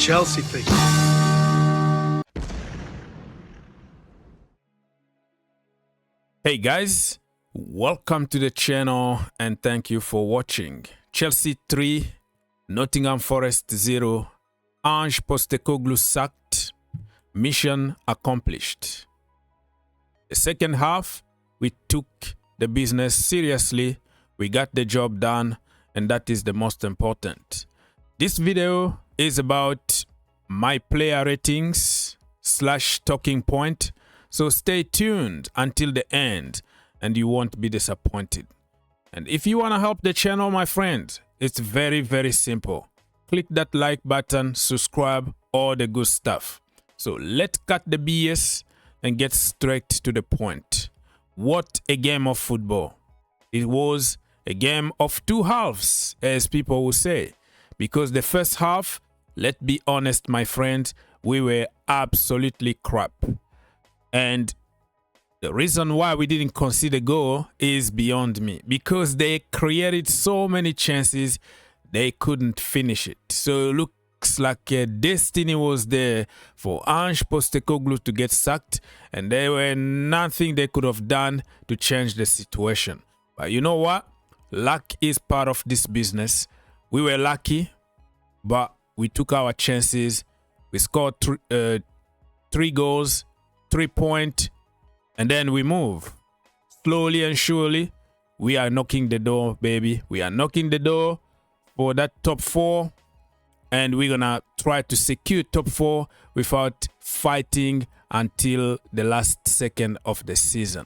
Chelsea thing. Hey guys, welcome to the channel and thank you for watching. Chelsea 3, Nottingham Forest 0, Ange Postecoglou sacked, mission accomplished. The second half, we took the business seriously, we got the job done, and that is the most important. This video is about my player ratings / talking point. So stay tuned until the end and you won't be disappointed. And if you want to help the channel, my friend, it's very, very simple. Click that like button, subscribe, all the good stuff. So let's cut the BS and get straight to the point. What a game of football. It was a game of two halves, as people will say. Because the first half, let's be honest, my friend, we were absolutely crap. And the reason why we didn't concede a goal is beyond me. Because they created so many chances, they couldn't finish it. So it looks like destiny was there for Ange Postecoglou to get sacked. And there were nothing they could have done to change the situation. But you know what? Luck is part of this business. We were lucky, but we took our chances. We scored three goals. 3 points, and then we move. Slowly and surely, we are knocking the door, baby. We are knocking the door for that top 4, and we're gonna try to secure top 4 without fighting until the last second of the season.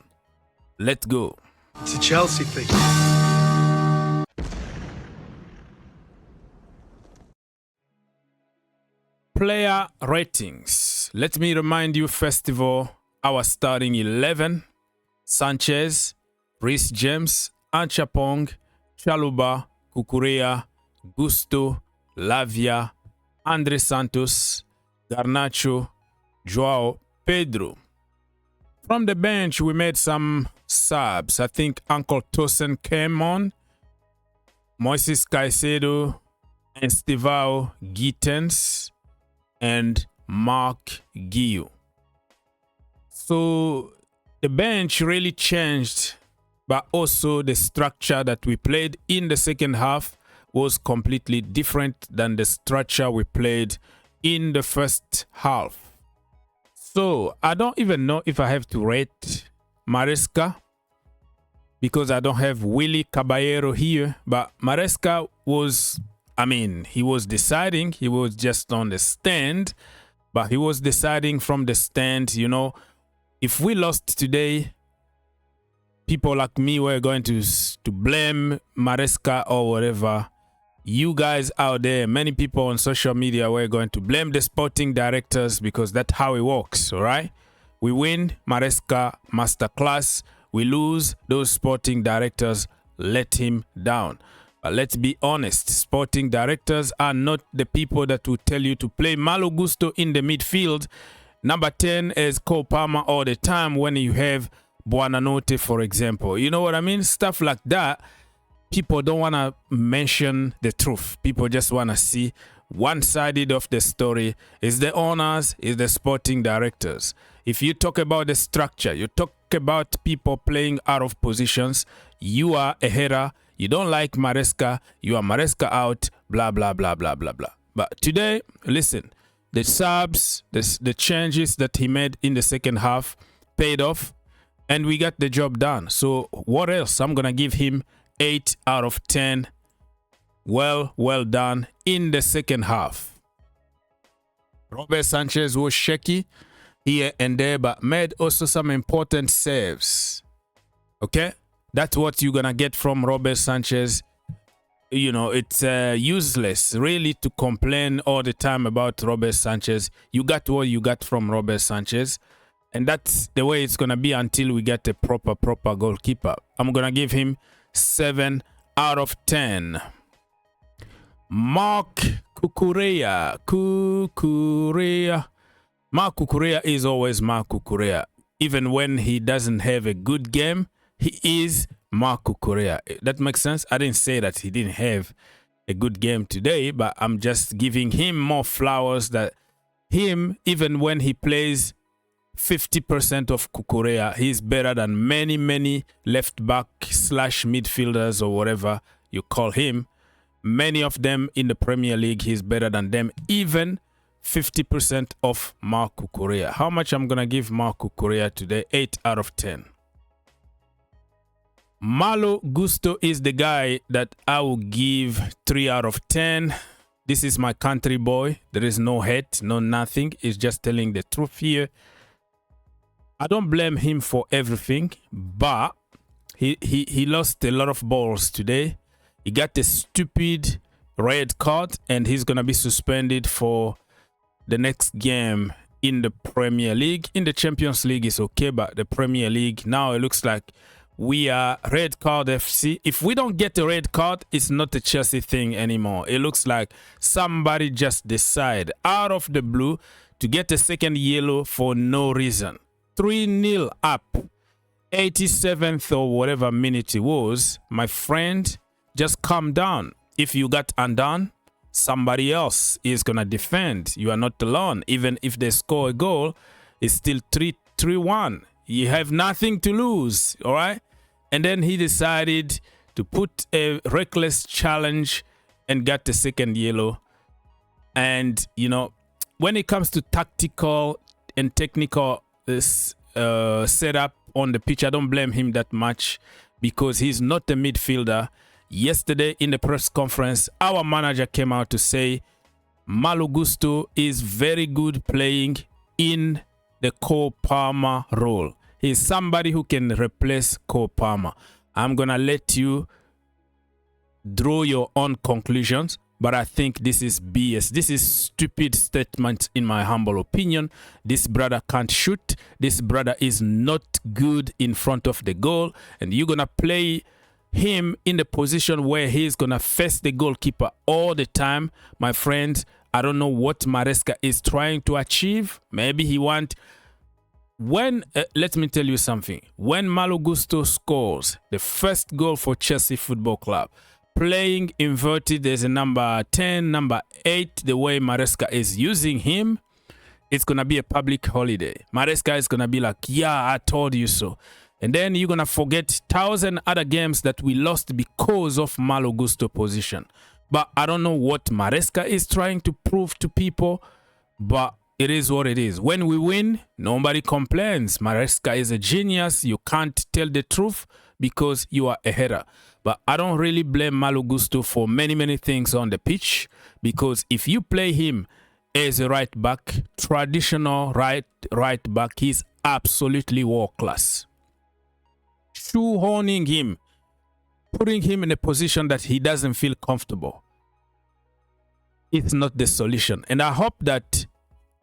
Let's go. It's a Chelsea thing. Player ratings. Let me remind you first of all, our starting 11. Sanchez, Reece James, Anchapong, Chaluba, Cucurella, Gusto, Lavia, Andre Santos, Garnacho, Joao Pedro. From the bench, we made some subs. I think Uncle Tosin came on. Moises Caicedo, Estevao Gittens, and Mark Guillou. So the bench really changed, but also the structure that we played in the second half was completely different than the structure we played in the first half. So I don't even know if I have to rate Maresca because I don't have Willy Caballero here, but Maresca was, I mean, he was deciding, he was just on the stand, but he was deciding from the stand, you know, if we lost today, people like me were going to blame Maresca or whatever. You guys out there, many people on social media were going to blame the sporting directors because that's how it works, all right? We win, Maresca masterclass. We lose, those sporting directors let him down. But let's be honest, sporting directors are not the people that will tell you to play Malo Gusto in the midfield. Number 10 is Cole Palmer all the time when you have Buonanotte, for example. You know what I mean? Stuff like that. People don't want to mention the truth. People just want to see one-sided of the story. It's the owners, it's the sporting directors. If you talk about the structure, you talk about people playing out of positions, you are a hater. You don't like Maresca, you are Maresca out, blah, blah, blah, blah, blah, blah. But today, listen, the subs, the changes that he made in the second half paid off, and we got the job done. So what else? I'm going to give him 8 out of 10. Well done in the second half. Robert Sanchez was shaky here and there, but made also some important saves. Okay? That's what you're going to get from Robert Sanchez. You know, it's useless really to complain all the time about Robert Sanchez. You got what you got from Robert Sanchez. And that's the way it's going to be until we get a proper goalkeeper. I'm going to give him 7 out of 10. Mark Cucurella. Mark Cucurella is always Mark Cucurella. Even when he doesn't have a good game, he is Mark Cucurella. That makes sense? I didn't say that he didn't have a good game today, but I'm just giving him more flowers that him, even when he plays 50% of Cucurella, he's better than many left back / midfielders or whatever you call him. Many of them in the Premier League, he's better than them, even 50% of Marc Cucurella. How much I'm going to give Marc Cucurella today? 8 out of 10. Malo Gusto is the guy that I will give 3 out of 10. This is my country boy. There is no hate, no nothing. He's just telling the truth here. I don't blame him for everything, but he lost a lot of balls today. He got a stupid red card, and he's going to be suspended for the next game in the Premier League. In the Champions League is okay, but the Premier League, now it looks like we are red card FC. If we don't get a red card, it's not a Chelsea thing anymore. It looks like somebody just decided out of the blue to get a second yellow for no reason. 3-0 up, 87th or whatever minute it was. My friend, just calm down. If you got undone, somebody else is going to defend. You are not alone. Even if they score a goal, it's still 3-1. You have nothing to lose, all right? And then he decided to put a reckless challenge and got the second yellow. And, you know, when it comes to tactical and technical setup on the pitch, I don't blame him that much because he's not a midfielder. Yesterday in the press conference, our manager came out to say Malo Gusto is very good playing in the Cole Palmer role. He's somebody who can replace Cole Palmer. I'm going to let you draw your own conclusions, but I think this is BS. This is stupid statement in my humble opinion. This brother can't shoot. This brother is not good in front of the goal, and you're going to play him in the position where he's going to face the goalkeeper all the time. My friend, I don't know what Maresca is trying to achieve. Maybe he want... When, let me tell you something. When Malo Gusto scores the first goal for Chelsea Football Club, playing inverted as a number 10, number 8, the way Maresca is using him, it's going to be a public holiday. Maresca is going to be like, yeah, I told you so. And then you're going to forget 1,000 other games that we lost because of Malo Gusto position. But I don't know what Maresca is trying to prove to people, but it is what it is. When we win, nobody complains. Maresca is a genius. You can't tell the truth because you are a hater. But I don't really blame Malo Gusto for many things on the pitch, because if you play him as a right back, traditional right back, he's absolutely world class. Shoehorning him, putting him in a position that he doesn't feel comfortable, it's not the solution. And I hope that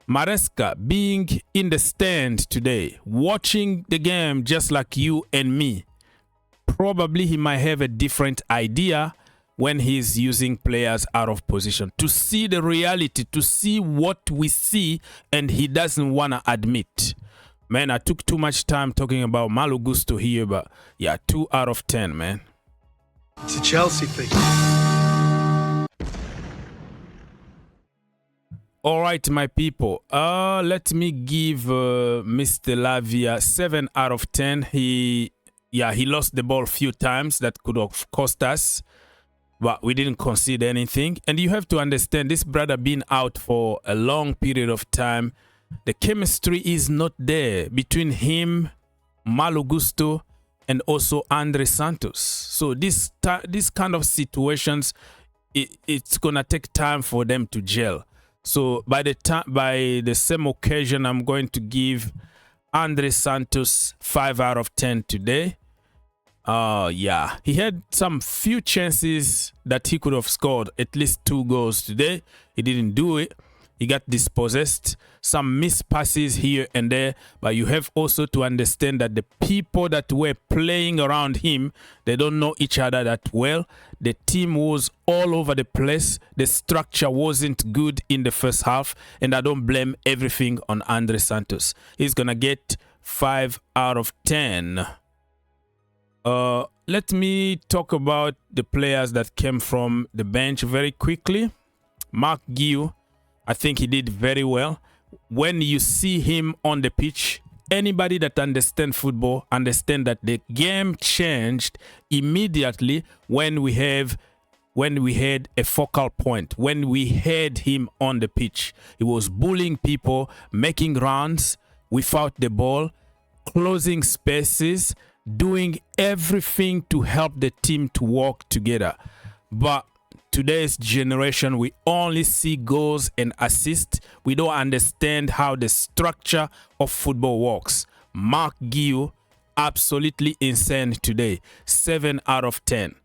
Maresca, being in the stand today, watching the game just like you and me, probably he might have a different idea when he's using players out of position, to see the reality, to see what we see, and he doesn't want to admit. Man, I took too much time talking about Malo Gusto here, but yeah, 2 out of 10, man. It's a Chelsea thing. All right, my people. Let me give Mr. Lavia 7 out of 10. He lost the ball a few times. That could have cost us, but we didn't concede anything. And you have to understand, this brother been out for a long period of time. The chemistry is not there between him, Malo Gusto, and also Andre Santos. So this kind of situations, it's gonna take time for them to gel. So by the same occasion, I'm going to give Andre Santos 5 out of 10 today. Yeah, he had some few chances that he could have scored at least 2 goals today. He didn't do it. He got dispossessed, some missed passes here and there. But you have also to understand that the people that were playing around him, they don't know each other that well. The team was all over the place. The structure wasn't good in the first half. And I don't blame everything on Andre Santos. He's going to get 5 out of 10. Let me talk about the players that came from the bench very quickly. Mark Gusto, I think he did very well. When you see him on the pitch, anybody that understands football understand that the game changed immediately when we had a focal point. When we had him on the pitch, he was bullying people, making runs without the ball, closing spaces, doing everything to help the team to work together. But today's generation, we only see goals and assists. We don't understand how the structure of football works. Mark Gusto, absolutely insane today. 7 out of 10.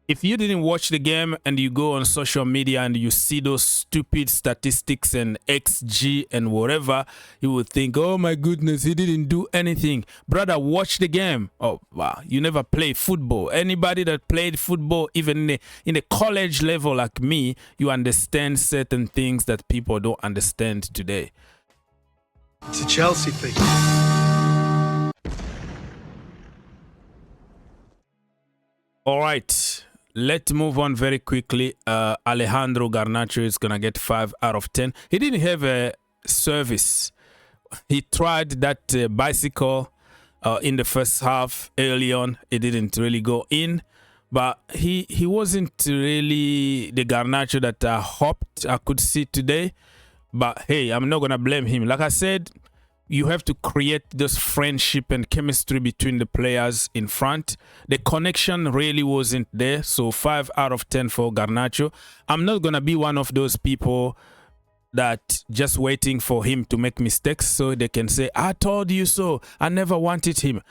If you didn't watch the game and you go on social media and you see those stupid statistics and XG and whatever, you would think, oh my goodness, he didn't do anything. Brother, watch the game. Oh, wow, you never played football. Anybody that played football, even in a college level like me, you understand certain things that people don't understand today. It's a Chelsea thing. All right. Let's move on very quickly. Alejandro Garnacho is going to get 5 out of 10. He didn't have a service. He tried that bicycle in the first half early on. It didn't really go in. But he wasn't really the Garnacho that I hoped I could see today. But hey, I'm not going to blame him. Like I said, you have to create this friendship and chemistry between the players in front. The connection really wasn't there. So 5 out of 10 for Garnacho. I'm not going to be one of those people that just waiting for him to make mistakes so they can say, I told you so. I never wanted him.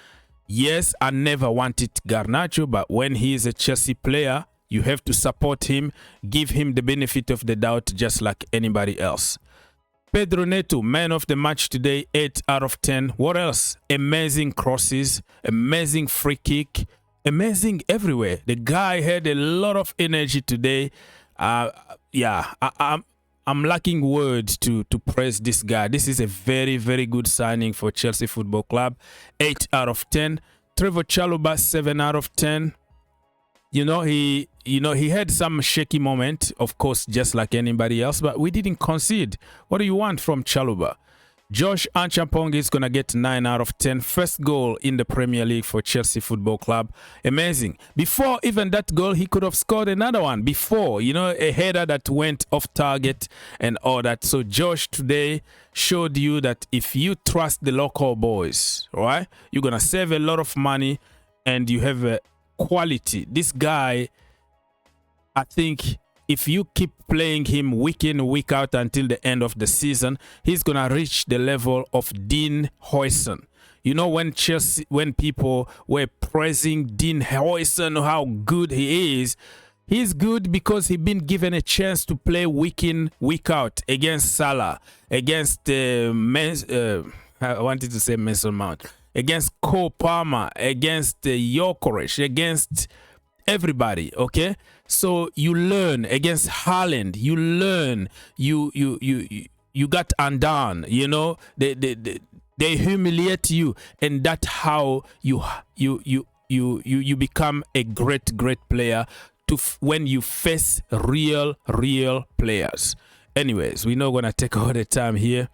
Yes, I never wanted Garnacho, but when he is a Chelsea player, you have to support him, give him the benefit of the doubt just like anybody else. Pedro Neto, man of the match today, 8 out of 10. What else? Amazing crosses, amazing free kick, amazing everywhere. The guy had a lot of energy today. Yeah, I'm lacking words to praise this guy. This is a very, very good signing for Chelsea Football Club. 8 out of 10. Trevor Chalobah, 7 out of 10. He had some shaky moment, of course, just like anybody else, but we didn't concede. What do you want from Chalobah? Josh Achampong is going to get 9 out of 10. First goal in the Premier League for Chelsea Football Club. Amazing. Before even that goal, he could have scored another one. Before, a header that went off target and all that. So Josh today showed you that if you trust the local boys, right, you're going to save a lot of money and you have a quality. This guy, I think if you keep playing him week in, week out until the end of the season, he's going to reach the level of Dean Huijsen. When people were praising Dean Huijsen, how good he is, he's good because he's been given a chance to play week in, week out against Salah, against I wanted to say Mason Mount, against Cole Palmer, against Gyökeres, against everybody, okay? So you learn against Haaland, you learn, you got undone, they humiliate you, and that's how you become a great player when you face real players. Anyways, we're not gonna take all the time here.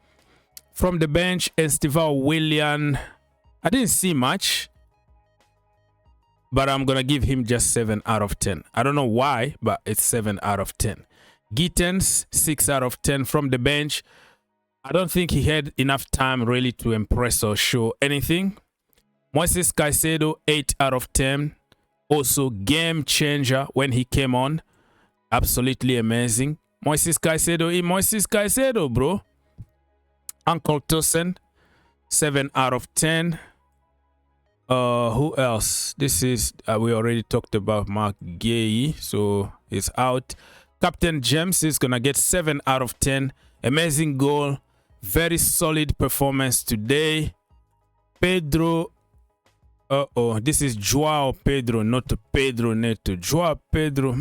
From the bench, Esteval Willian, I didn't see much, but I'm going to give him just 7 out of 10. I don't know why, but it's 7 out of 10. Gittens, 6 out of 10 from the bench. I don't think he had enough time really to impress or show anything. Moises Caicedo, 8 out of 10. Also, game changer when he came on. Absolutely amazing. Moises Caicedo, bro. Uncle Tosin, 7 out of 10. Who else? This is, we already talked about Mark Gusto, so he's out. Captain James is going to get 7 out of 10. Amazing goal. Very solid performance today. Pedro, this is Joao Pedro, not Pedro Neto. Joao Pedro,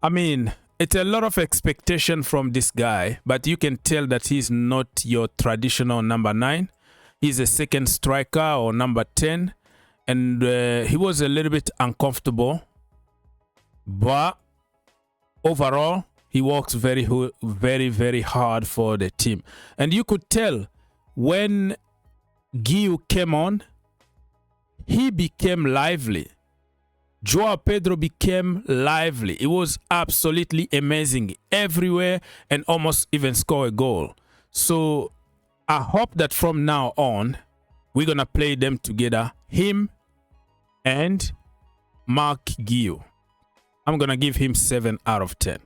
I mean, it's a lot of expectation from this guy, but you can tell that he's not your traditional number 9. He's a second striker or number 10. And he was a little bit uncomfortable. But overall, he works very, very hard for the team. And you could tell when Guiu came on, he became lively. Joao Pedro became lively. It was absolutely amazing everywhere and almost even score a goal. So I hope that from now on, we're going to play them together, him and Mark Guiu. I'm going to give him 7 out of 10.